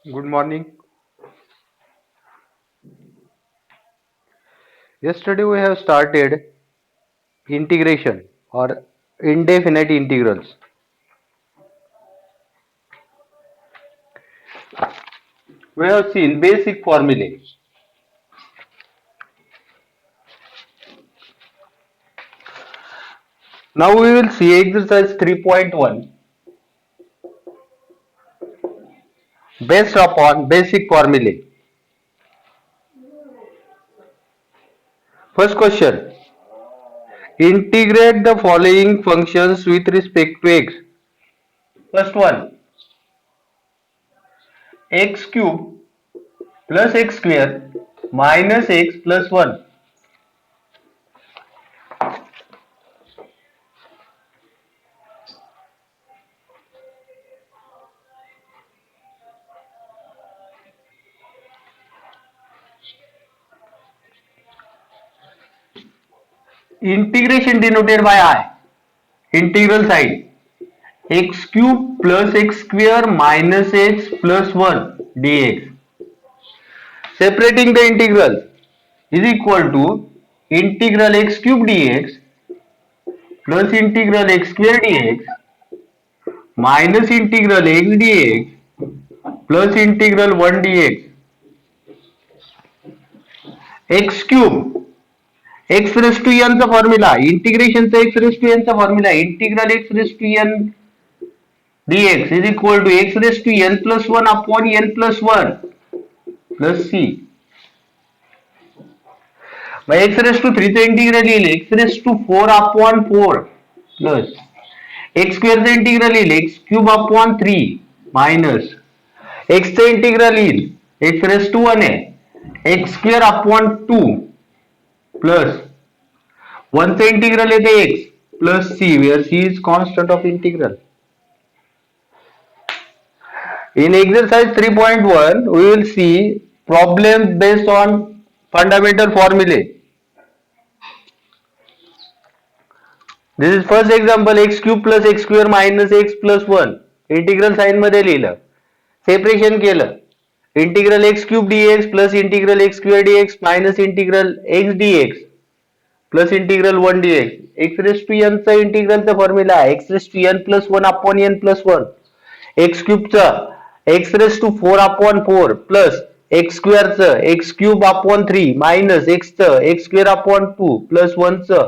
Good morning. Yesterday we have started integration or indefinite integrals. We have seen basic formulae. Now we will see exercise 3.1 based upon basic formulae. First question. Integrate the following functions with respect to x. First one, x cube plus x square minus x plus 1. Integration denoted by I. Integral sign. X cube plus x square minus x plus 1 dx. Separating the integral is equal to integral x cube dx plus integral x square dx minus integral x dx plus integral 1 dx. X cube x raised to n चा formula इंटिग्रेशनचा x raised to n चा formula integral x raised to n dx is equal to x raised to n plus 1 upon n plus 1 plus c. मग x raised to 3 चं integral येईल x raised to 4 upon 4 plus x square चं integral येईल x cube upon 3 minus x चं integral येईल x raise to 1 आहे x square upon 2 plus 1 चं integral येते x plus c where c is constant of integral. In exercise 3.1 we will see problems based on fundamental formulae. This is first example x cube plus x square minus x plus 1 integral sign मध्ये लिहिलं separation केलं integral x cube dx plus integral x square dx minus integral x dx plus integral 1 dx x raise to n चा इंटिग्रलचा formula x raise to n plus 1 upon n plus 1 x cube चा x raise to 4 upon 4 plus x square चा x cube upon 3 minus x चा x square upon 2 plus 1 चा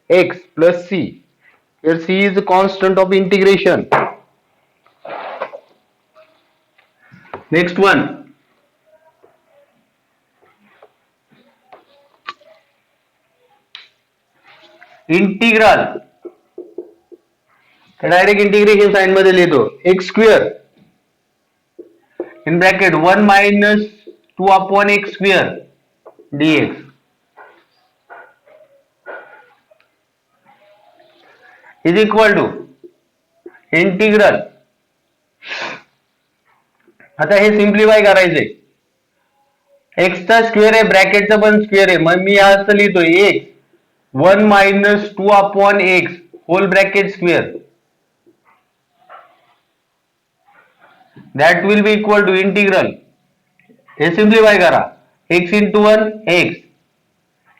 x plus c where c is the constant of integration. Next one, integral direct integration sign मध्ये लिहितो x square in bracket 1 minus 2 upon x square dx is equal to integral. आता हे simplify करायचंय x चा square आहे ब्रॅकेटचा पण square आहे मग मी असं लिहितोय x 1 minus 2 upon x whole bracket square that will be equal to integral हे सिम्प्लिफाय करा x इंटू 1 x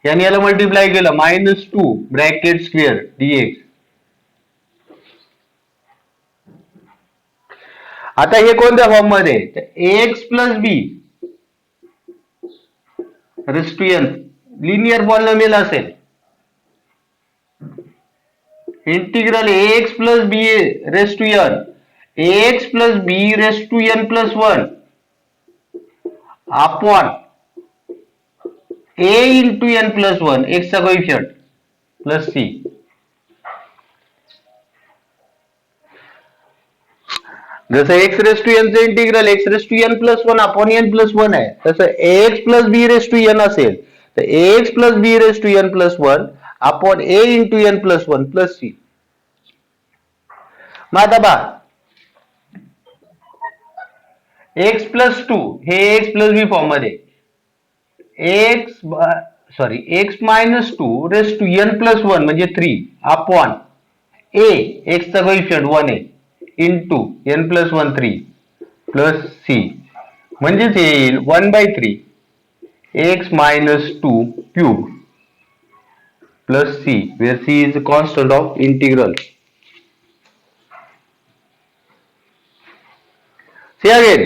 याने याला मल्टिप्लाय केलं मायनस 2 ब्रॅकेट स्क्वेअर dx. आता हे कोणत्या फॉर्म मध्ये ax plus B raise to n linear polynomial असेल integral ax plus B raise to n ax plus b raise to n plus 1 upon a into n plus 1 x चा coefficient plus c. जसं x raise to n चं integral x raise to n plus 1 upon n plus 1 आहे तसं ax plus b raise to n असेल तर ax plus b raise to n plus 1 upon a into n plus 1 plus c. मग आता पहा x plus 2 हे x plus b form मध्ये x minus 2 raise to n plus 1 म्हणजे 3 upon a x चा coefficient 1 आहे into n plus 1 3 plus c म्हणजेच येईल 1/3 x minus 2 cube plus c, where c is the constant of integral. See again,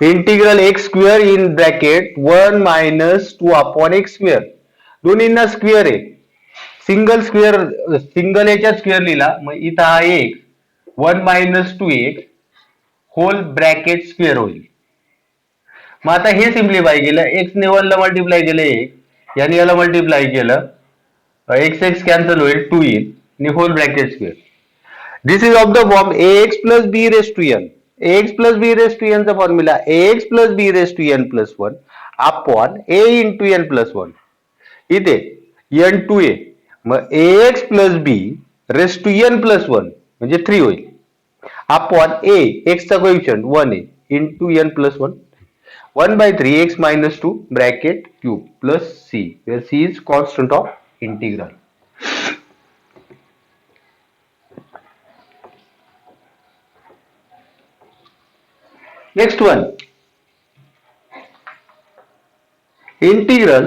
integral x square in bracket 1 minus 2 upon x square. दोन्हींना square आहे. Single square single याच्या square लिहिला, मग इथं हा x 1 minus 2x whole bracket square होईल. मग आता हे सिम्प्लिफाय केलं, एक्स ने 1 ला मल्टिप्लाय केलं, एक याने याला मल्टिप्लाय केलं, एक्स एक्स कॅन्सल होईल, 2 येईल आणि whole bracket square. This is of the form ax plus B raise to N. ax plus B raise to N चा formula ax plus B raise to N plus 1 upon a into N plus 1. इथे N two A, मग ax plus B raise to N plus 1 म्हणजे 3 होईल, upon a x चा coefficient 1 आहे into N plus 1. 1/3 x minus 2 bracket cube plus c, where c is constant of integral. Next one, integral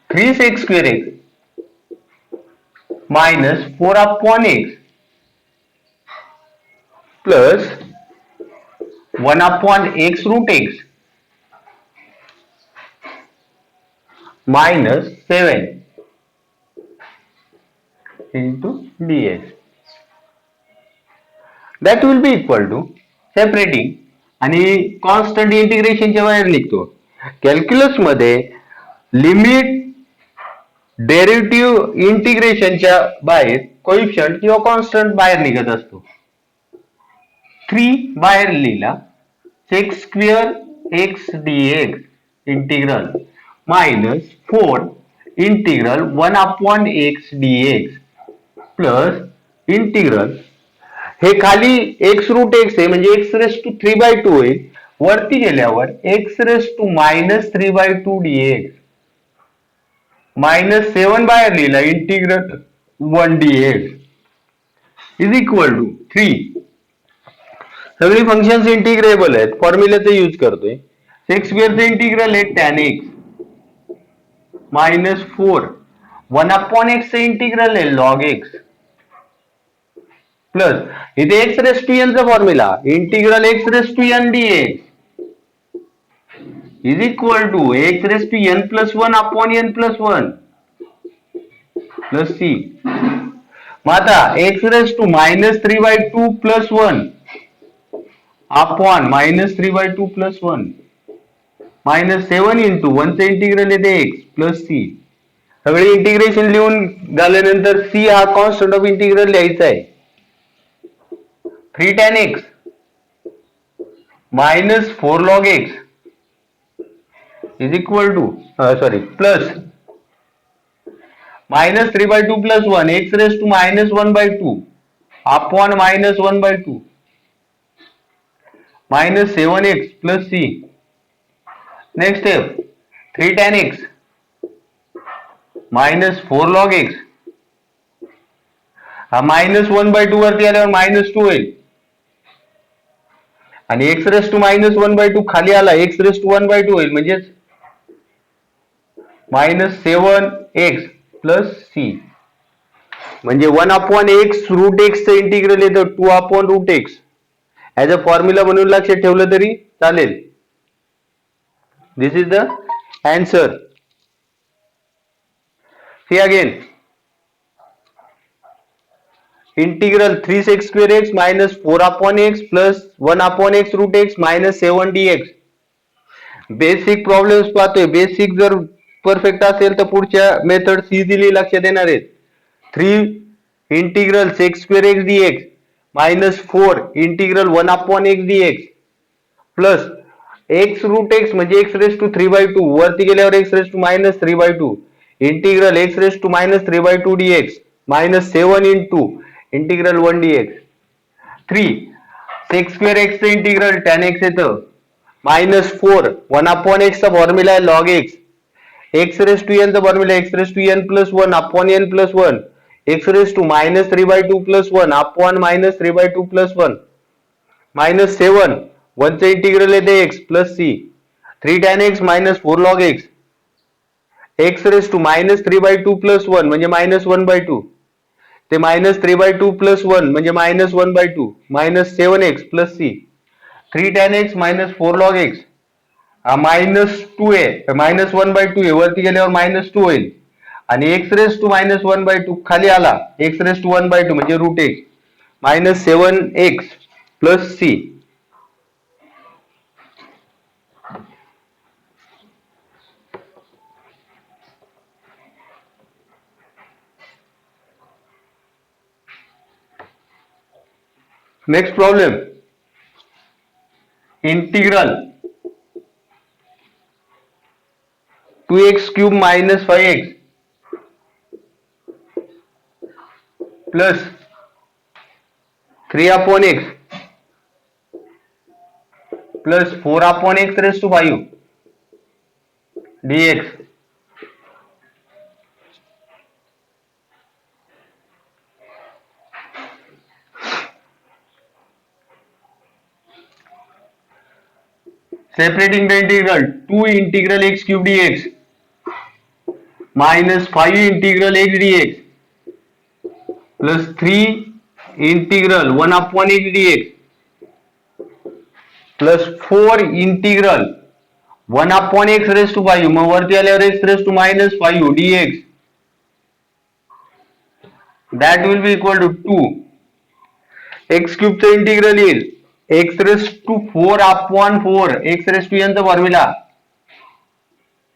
3x square x minus 4 upon x plus 1 upon x root x minus 7 into dx. That will be equal to separating आणि constant इंटिग्रेशनच्या बाहेर निघतो. Calculus मध्ये limit derivative इंटिग्रेशनच्या बाहेर coefficient किंवा constant बाहेर निघत असतो. 3 बाहेर लिहिला, sec square x dx integral minus 4 integral 1 upon x dx plus integral, हे खाली x रूट x आहे म्हणजे x रेस टू 3/2 होईल, वरती गेल्यावर x raise to minus 3/2 dx minus 7 बाहेर लिहिला, integral 1 dx is equal to 3. सगळी फंक्शन्स इंटिग्रेबल आहेत, फॉर्म्युलाचा यूज करतोय. सेक्स स्क्वेअरचं इंटिग्रल आहे tan x minus 4, 1 upon x integral आहे log x प्लस इथे x रेस टू n चा formula integral x raise to n dx is equal to x raise to n plus 1 upon n plus 1 plus c. मग आता x raise to minus 3/2 plus 1 upon minus 3/2 plus 1 minus 7 into 1 चे integral येते x plus c. सगळे integration लिहून झाल्यानंतर c हा constant of integral लिहायचा आहे. 3 tan x minus 4 log x is equal to plus minus 3/2 plus 1 x raised to minus 1/2 upon minus 1/2 minus 7x plus c. Next step, 3 tan x minus 4 log x हा minus 1/2 वरती आल्यावर minus 2 होईल आणि x raise to minus 1/2 खाली आला, x raise to 1/2 होईल म्हणजेच minus 7x plus c म्हणजे 1 अपॉन x रूट x चं इंटिग्रल येतं 2 upon root x. As a formula म्हणून लक्षात ठेवलं तरी चालेल. This is the answer. See again, integral 3x square x minus 4 upon x plus 1 upon x root x minus 7 dx. Basic problems पाहतोय. Basic जर perfect असेल तर पुढच्या मेथड्स इझिली लक्षात येणार आहेत. 3 integral x square x dx minus 4 integral 1 upon x dx plus x root x म्हणजे x raised to 3/2 वरती गेल्यावर x raised to minus 3/2 integral x raised to minus 3/2 dx minus 7 into integral 1 dx. 3 sec square x चं integral tan x येतं minus 4 1 upon x चा formula आहे log x. x raise to n चा formula x raise to n plus 1 upon n plus 1 x raise to minus 3/2 plus 1 upon minus 3/2 plus 1 minus 7 1चं integral येते x plus c 3 tan x minus 4 log x x raise to minus 3/2 plus 1 म्हणजे minus 1/2 ते minus 3/2 plus 1 म्हणजे minus 1/2 minus 7x plus c 3 tan x minus 4 log x हा minus 2 आहे minus 1/2 आहे वरती गेल्यावर मायनस 2 होईल आणि एक्स रेस टू मायनस 1/2 खाली आला एक्स रेस टू 1/2 म्हणजे root x minus 7x plus c next problem integral 2x cube minus 5x plus 3/x plus 4/x raise to 5 dx separating the integral 2 integral x cube dx minus 5 integral x dx plus 3 integral 1/x dx plus 4 integral 1/x raised to 5 मग वरती आल्यावर x raised to minus 5 dx that will be equal to 2 x cube चं integral येईल x raised to 4/4 x raised to n चा formula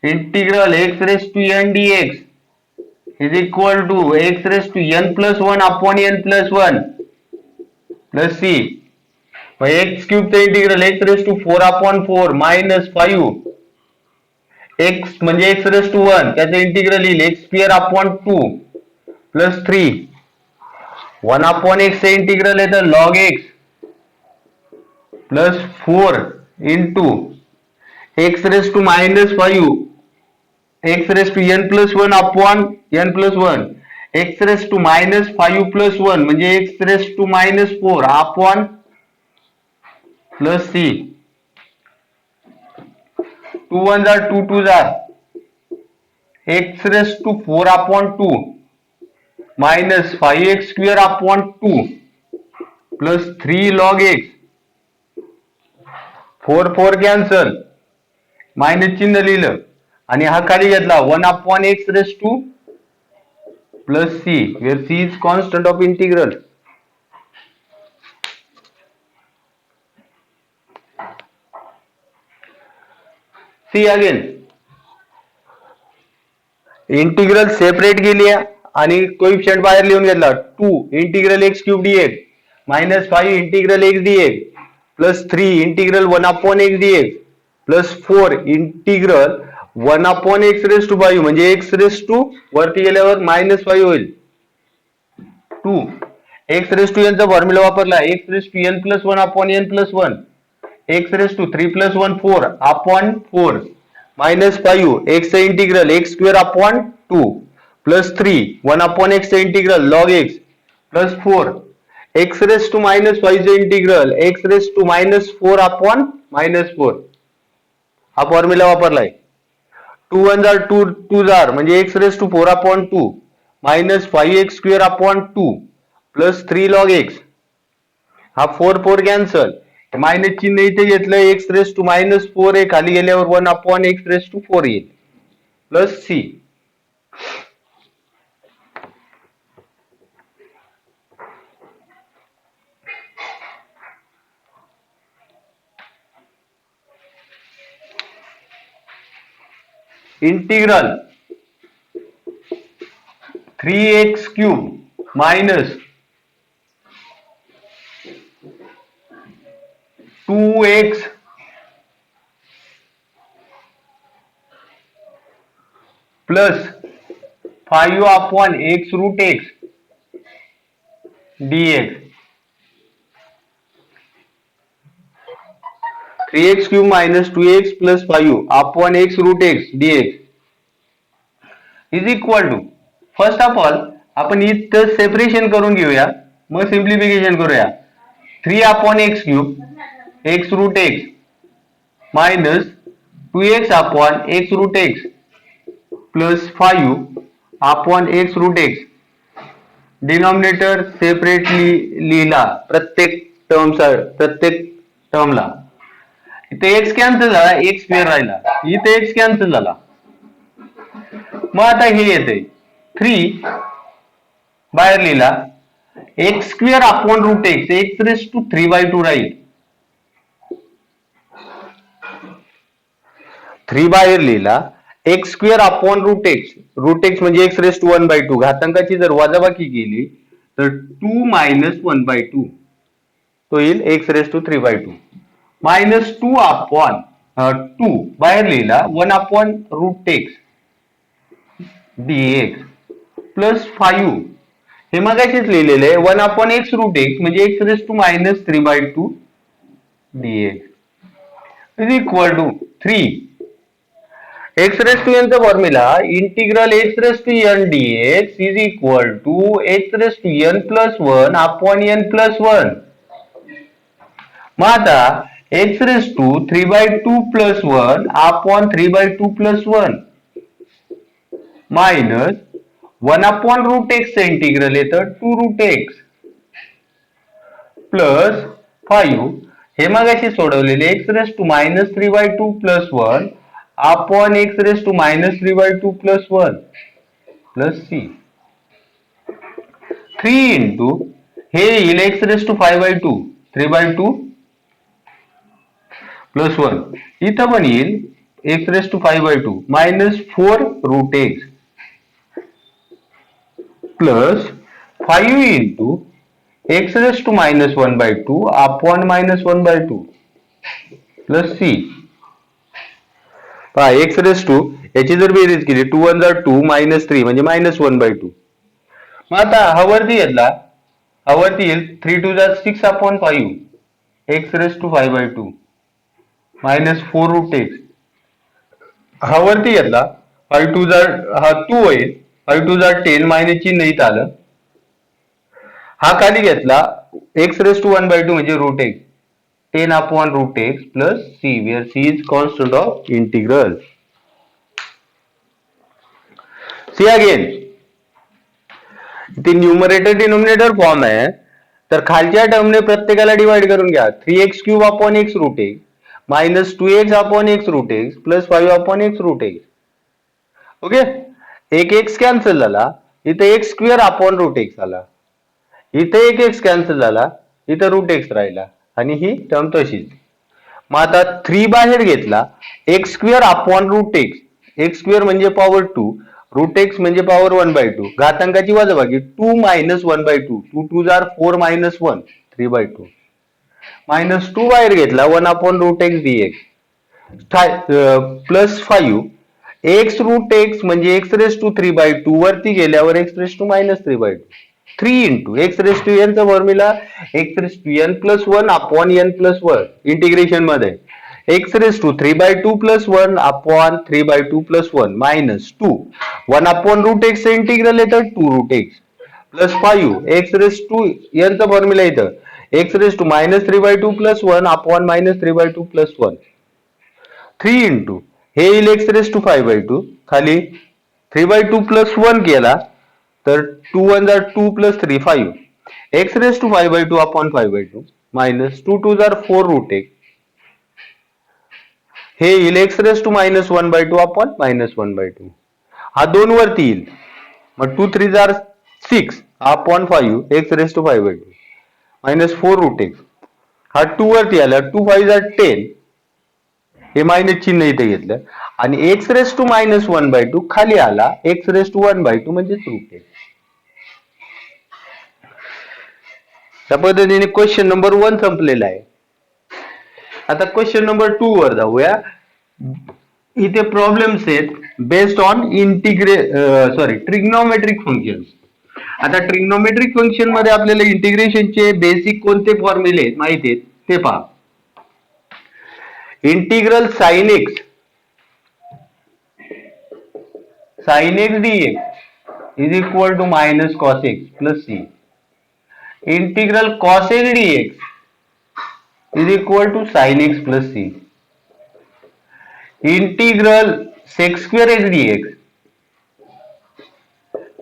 integral x raised to n dx is equal to x raised to n plus 1 upon n plus 1 plus c x cube चं integral x raised to 4/4 minus 5 x म्हणजे x raised to 1 त्याचं integral येईल x square upon 2 plus 3 1/x चे integral येतं log x plus 4 into x raised to minus 5 x raised to n plus 1 upon n plus 1 x raised to minus 5 plus 1 म्हणजे x raised to minus 4 upon plus c 2 1s are 2 2s are x raised to 4 upon 2 minus 5x square upon 2 plus 3 log x 4 4 cancel minus चिन्ह लिहिलं आणि हा खाली घेतला 1/x raised to plus c where c is constant of integral c again integral separate केली आणि coefficient बाहेर लिहून घेतला 2 integral x cube dx minus 5 integral x dx plus 3 integral 1/x dx plus 4 integral 1/x raise to 5 म्हणजे x raise to वरती गेल्यावर minus 5 होईल 2 x raise to n चा फॉर्म्युला वापरला x raise to n plus 1/n plus 1 x raise to 3 plus 1 4/4 minus 5 x चा integral x square upon 2 plus 3 1/x चा integral log x plus 4 x raise to minus 5 चा integral x raise to minus 4 upon minus 4 हा formula वापरलाय 2 1s are 2 2s are म्हणजे x raise to 4/2 minus 5x square upon 2 plus 3 log x हा 4 4 cancel minus चिन्ह इथे घेतलं x raise to minus 4 आहे खाली गेल्यावर 1/x रेस टू 4 येईल plus c integral 3x cube minus 2x plus 5/x root x dx 3x cube minus 2x plus 5/x root x dx is equal to first of all आपण इथं separation करून घेऊया मग सिंप्लिफिकेशन करूया 3/x³ x root x minus 2x/x root x plus 5/x root x. Denominator separately लिहिला प्रत्येक टर्मला. इथे x cancel झाला, एक्स स्क्वेअर राहिला, इथे एक्स कॅन्सल झाला. मग आता हे येते 3 बाहेर लिहिला, x² √x x⁵² राहील. 3 बाहेर लिहिला, x² √x म्हणजे x⁻² घातांकाची जर वजाबाकी केली तर 2 - 1/2 तो येईल x⁻³ मायनस 2 बाहेर लिहिला 1/√x dx प्लस 5 हे मगाशीच लिहिलेलं आहे 1/x √x म्हणजे x⁻³ dx is equal to 3 x⁻n चा formula integral x⁻n dx is equal to x⁻n + 1/n + 1. मग आता x⁻³ + 1/3/2 + 1 मायनस 1/√x चं इंटिग्रल येतं 2√x प्लस 5 हे मगाशी सोडवलेले x⁻³ + 1/x⁻³ + 1 plus c 3 into हे येईल x⁵² 3/2 प्लस 1 इथं पण येईल x⁵² minus 4√x plus 5 into x⁻⁻² upon -1/2 plus c. पहा x⁻² याची जर बेरीज केली 2 × 1 = 2 -3 म्हणजे -1/2. मग आता हा वरती येईल 3 × 2 = 6/5 x⁵² मायनस 4√x. हा वरती घेतला 5 2 हा 2 होईल 5 2 10 मायनस चिन्ह इथं आलं. हा खाली घेतला x⁻² म्हणजे √x 10/√x plus c where c is constant of integral. See again इथे न्यूमरेटर डिनोमिनेटर फॉर्म आहे तर खालच्या टर्मने प्रत्येकाला डिवाइड करून घ्या 3x³ x√x minus 2x/x √x plus 5/x √x. Okay एक x कॅन्सल झाला इथे x² आला इथे एक x कॅन्सल झाला इथे √x राहिला आणि ही टर्म तशीच. मग आता 3 बाहेर घेतला x² x² म्हणजे पॉवर 2 √x म्हणजे पॉवर 1/2 घातांकाची वजाबाकी 2 - 1/2 2 2 = 4 - 1 3/2 मायनस 2 बाहेर घेतला 1/√x dx प्लस 5 x√x म्हणजे x⁻³ वरती गेल्यावर x⁻³ 3 इंटू x⁻n चा फॉर्म्युला x⁻n + 1/n + 1 इंटिग्रेशन मध्ये x⁻³ + 1/3/2 + 1 मायनस 2 1/√x चं इंटिग्रल येतं 2√x प्लस 5 x⁻n चा फॉर्म्युला येतं x⁻³ + 1/-3/2 + 1 3 इंटू हे येईल x⁻⁵² खाली 3/2 + 1 केला तर 2 × 1 = 2 + 3 5 x⁻²/5/2 मायनस 2 2 = 4√x हे येईल x⁻⁻² हा 2 वरती येईल मग 2 3 = 6/5 x⁻² मायनस 4√x हा 2 वरती आला 2 5 = 10 हे मायनस चिन्ह इथे घेतलं आणि x⁻⁻² खाली आला x⁻² म्हणजेच √x. त्या पद्धतीने क्वेश्चन नंबर 1 संपलेला आहे. आता क्वेश्चन नंबर 2 वर जाऊया. इथे प्रॉब्लेम्स आहेत बेस्ड ऑन ट्रिग्नोमेट्रिक फंक्शन. आता ट्रिग्नोमेट्रिक फंक्शन मध्ये आपल्याला इंटिग्रेशनचे बेसिक कोणते फॉर्म्युले आहेत माहिती आहेत ते पहा. Integral sin x dx is equal to minus cos x plus c. Integral cos x dx is equal to sin x plus c. Integral sec square x dx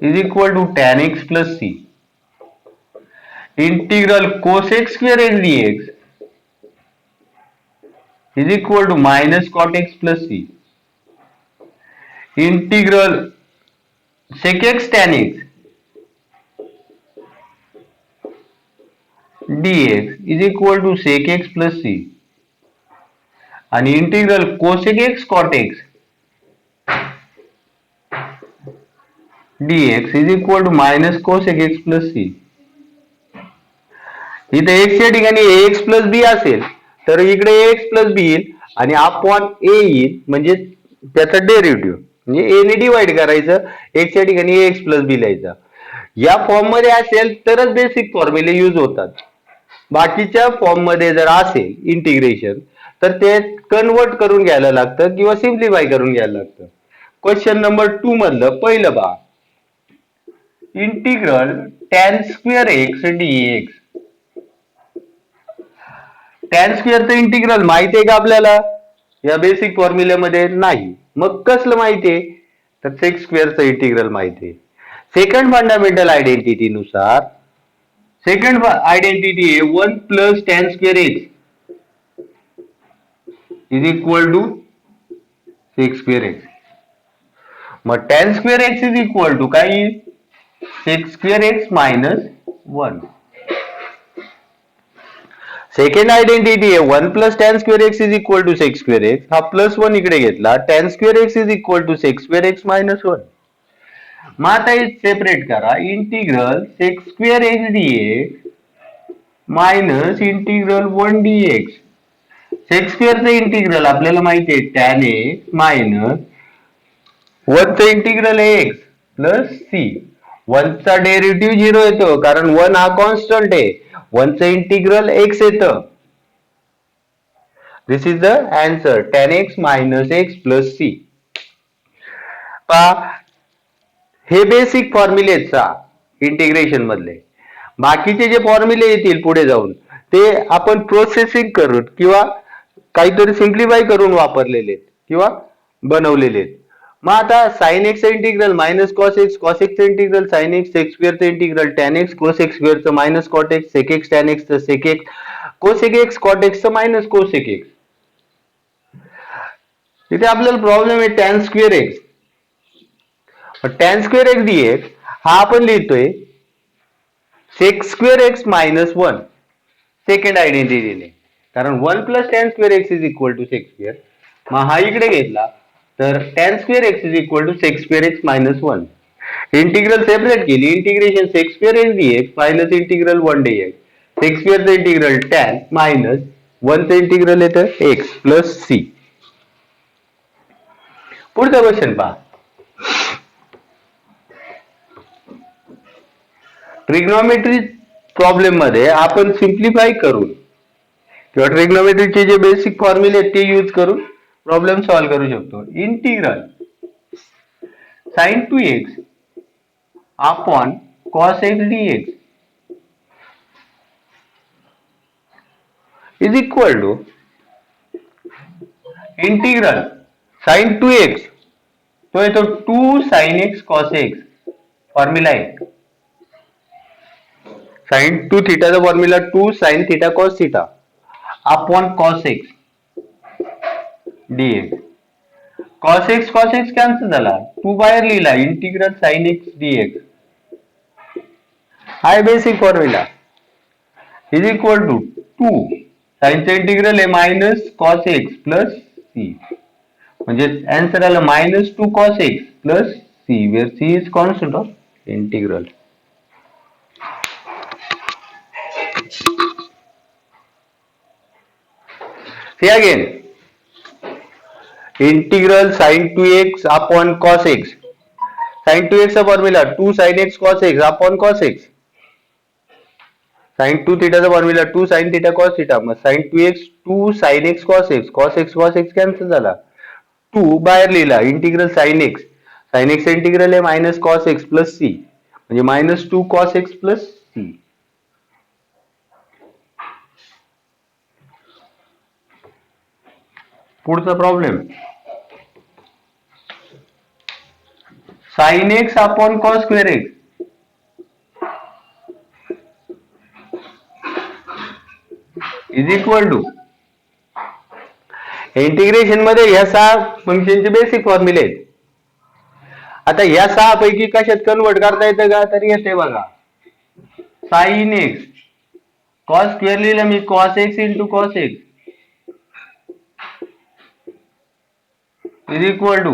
is equal to tan x plus c. Integral cosec square x dx is equal to minus cot x plus c. Integral sec x tan x dx is equal to sec x plus c. आणि integral cosec x cot x dx is equal to minus cosec x plus c. इथे x च्या ठिकाणी ax plus बी असेल तर इकडे ax plus बी येईल आणि upon a येईल म्हणजे त्याचा डेरिव्हेटिव्ह म्हणजे a ने डिवाइड करायचं x च्या ठिकाणी ax प्लस बी लिहायचा. या फॉर्म मध्ये असेल तरच बेसिक फॉर्म्युले यूज होतात. बाकीच्या फॉर्म मध्ये जर असेल इंटिग्रेशन तर ते कन्वर्ट करून घ्यायला लागतं किंवा सिम्प्लिफाय करून घ्यायला लागतं. क्वेश्चन नंबर 2 मधलं पहिलं पहा. Integral tan square x dx. tan स्क्वेअरचं इंटिग्रल माहिती आहे का आपल्याला? या बेसिक फॉर्म्युल्यामध्ये नाही. मग कसलं माहिती आहे? तर सेक स्क्वेअरचं इंटिग्रल माहिती आहे. सेकंड फंडामेंटल आयडेंटिटी नुसार सेकंड आयडेंटिटी आहे 1 plus tan square x is equal to sec square x. मग tan square x is equal to काय येईल? Sec square x minus 1. Second identity आहे 1 plus tan square x is equal to sec square x. हा plus 1 इकडे घेतला. tan square x is equal to sec square x minus 1. मग आता हे separate करा. Integral sec square x dx minus integral 1 dx. Sec स्क्वेअरचं integral आपल्याला माहिती आहे tan एक्स मायनस 1 चं इंटिग्रल एक्स प्लस सी. 1 चा डेरिव्हेटिव्ह 0 येतो कारण 1 हा कॉन्स्टंट आहे. 1 चं इंटिग्रल x येतं. This is the answer tan x minus x plus c. हे बेसिक फॉर्म्युलेचा इंटिग्रेशन मधले. बाकीचे जे फॉर्म्युले येतील पुढे जाऊन ते आपण प्रोसेसिंग करून किंवा काहीतरी सिम्प्लिफाय करून वापरलेले किंवा बनवलेले. मग आता sine x integral minus cos x, cos x integral sine x, sec स्क्वेअरचं integral tan x, cos x स्क्वेअरचं minus cot x, sec x tan एक्सचं sec x, cosec x cot एक्सचं मायनस कोसेक एक्स. इथे आपल्याला problem आहे tan square x. Tan square x dx हा आपण लिहितोय sec square x minus 1 second आयडेंटिटीने, कारण 1 plus tan square x is equal to sec square. मग हा इकडे घेतला तर tan square x is equal to sec square x minus 1. Integral separate केली. Integration sec square x dx minus integral 1 dx. Sec स्क्वेअरचं integral tan minus 1 चं integral येतं x plus c. पुढचा क्वेश्चन पहा. ट्रिग्नोमेट्री प्रॉब्लेम मध्ये आपण simplify करून किंवा ट्रिग्नोमेट्रीचे जे बेसिक फॉर्म्युले आहेत ते यूज करून प्रॉब्लेम सॉल्व्ह करू शकतो. Integral sine 2x upon cos x dx is equal to integral sine 2x तो येतो 2 sine x cos x. Formula आहे साइन 2 थीटाचा formula 2 sine theta cos theta upon cos x dx. Cos x cancel झाला. 2 बाहेर लिहिला. Integral sine x dx हाय basic formula is equal to 2 साइनचं integral आहे minus cos x plus c. म्हणजे answer आला minus 2 cos x plus c where c is constant of integral. See again. Integral sin 2x upon cos x. Sin 2x चा formula 2 sin x cos x upon cos x. Sin 2 theta चा formula 2 sin theta cos theta. मग sin 2x 2 sin x cos x. cos x cancel झाला. 2 बाहेर लिहिला. Integral sin x. sin x integral आहे minus cos x plus c. म्हणजे minus 2 cos x plus c. पुढचा problem, sine x upon cos square x is equal to, integration मध्ये ह्या 6 फंक्शनचे basic फॉर्म्युले आहेत. आता ह्या 6 पैकी कशात कन्वर्ट करता येतं का, तर येते बघा. साइन एक्स कॉस स्क्वेअर लिहिलं मी, cos x into cos x is equal to,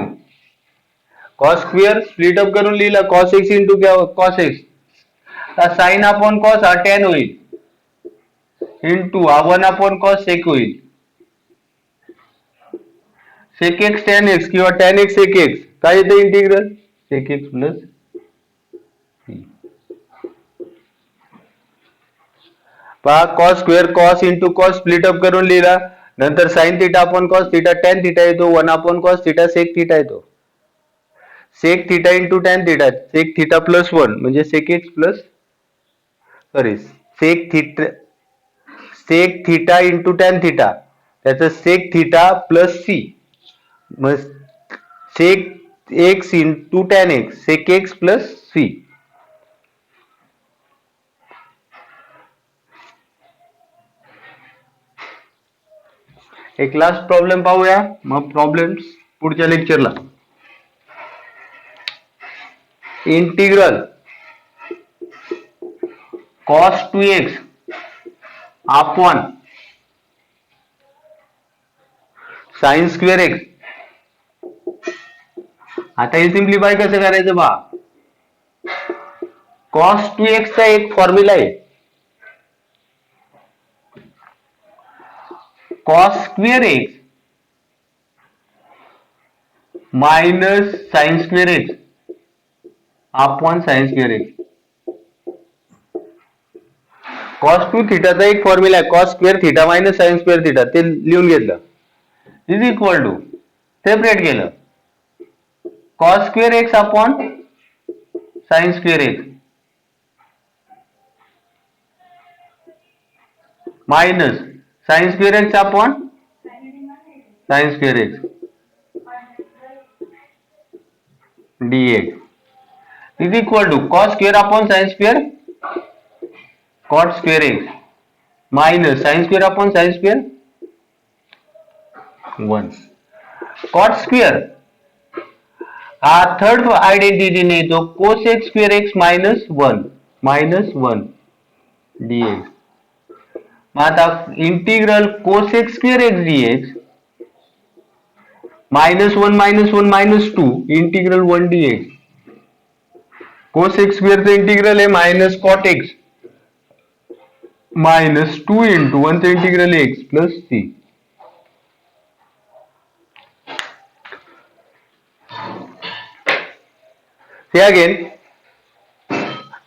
cos square split up करून लिहिलं, cos x into cos x, sine upon cos हा टेन होईल, इंटू हा 1 अपॉन कॉस सेक होईल, सेक एक्स टेन एक्स किंवा tan x sec x, काय येतं integral, sec x plus पहा, cos square cos into cos split up करून लिहिला, नंतर sine theta upon cos theta tan theta येतो, 1 upon cos theta sec theta येतो, sec theta into tan theta, sec theta plus 1 म्हणजे sec x plus, sorry, sec theta into tan theta, त्याचं sec theta plus c, मग sec x into tan x, sec x plus c. एक last problem पाहूया, मग problems पुढच्या लेक्चरला. Integral cos 2x upon sine square x. आता हे simplify कसं करायचं बा, कॉस 2x चा एक फॉर्म्युला आहे, cos square x minus sine square x upon sine square x. Cos 2 थिटाचा एक फॉर्म्युला आहे, cos square theta minus sine square theta, ते लिहून घेतलं, इज इक्वल टू, सेपरेट केलं, cos square x upon sine square x minus sine square x upon sine square x dx is equal to cos square upon sine square cot square x minus sine square upon sine square 1. Cot square हा third आयडेंटिटीने येतो, cosec square x minus 1 dx. मग आता integral cosec square x dx -1 -2 integral 1 dx. Cosec स्क्वेअरचं integral आहे minus cot x minus 2 into 1 integral x plus c. See again,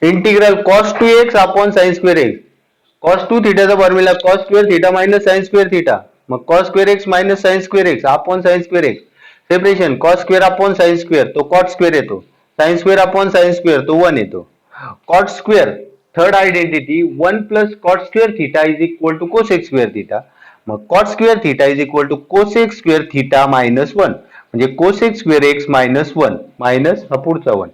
integral cos 2x upon sine square x, cos 2 थीटाचा formula cos square theta minus sine square theta, मग cos square x minus sine square x upon sine square x, separation cos square upon sine square तो cot square येतो, sine square upon sine square तो 1 येतो, cot square third identity 1 plus cot square theta is equal to cosec square theta, मग cot square theta is equal to cosec square theta minus 1 म्हणजे cosec square x minus 1 minus हा पुढचा 1,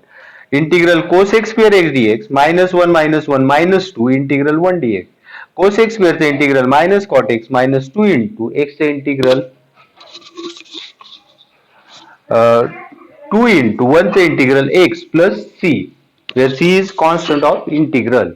integral cosec square x dx -1 minus 2 integral 1 dx. Cosec स्क्वेअरचे integral minus cot x minus 2 into एक्सचे integral 2 into 1 चे integral x plus c, where c is constant of integral.